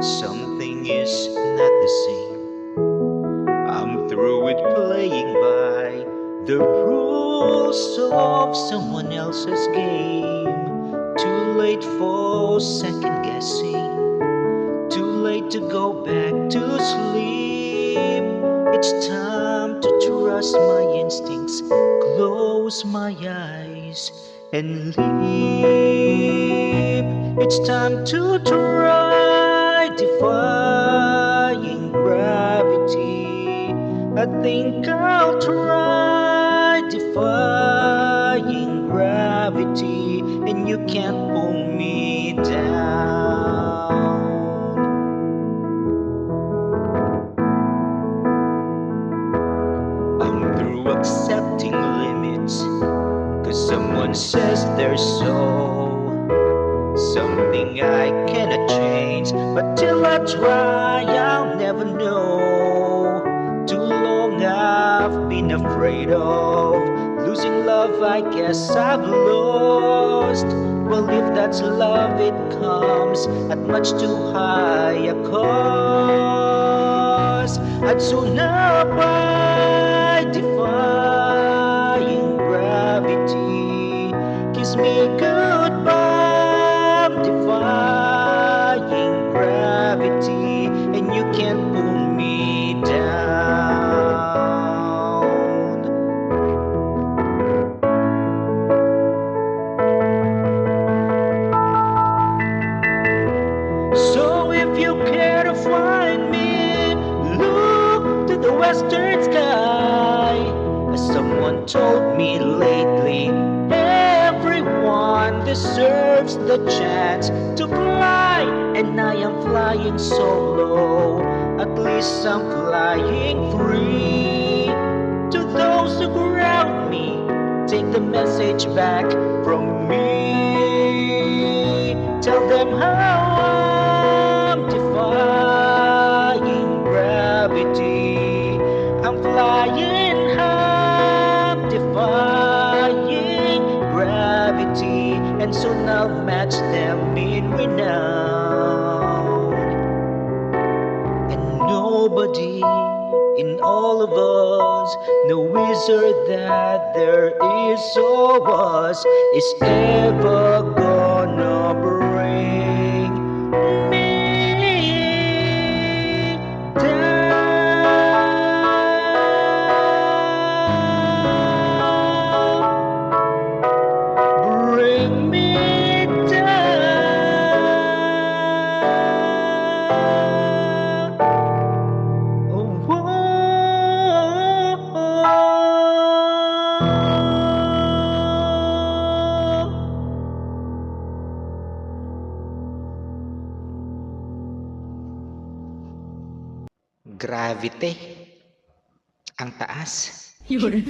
Something is not the same. I'm through with playing by the rules of someone else's game. Too late for second guessing. Too late to go back to sleep. It's time to trust my instincts, close my eyes and leap. It's time to try defying gravity. I think I'll try defying gravity, and you can't pull me down. I'm through accepting limits, 'cause someone says they're so. Something I cannot change, but till I try, I'll never know. Too long I've been afraid of losing love, I guess I've lost. Well, if that's love, it comes at much too high a cost. I'd sooner buy defying gravity. Kiss me goodbye, defying gravity, and you can't pull me down. So if you care to find me, look to the western sky. As someone told me lately, everyone deserves the chance to fly, and I am flying solo. At least I'm flying free. To those who ground me, take the message back from me. Tell them how I'm defying gravity. I'm flying high, defying gravity, and soon I'll match them in renown. And nobody in all of us, no wizard that there is or was, is ever gonna bring me down. Bring me down. Oh, Gravity. Ang taas. Yun.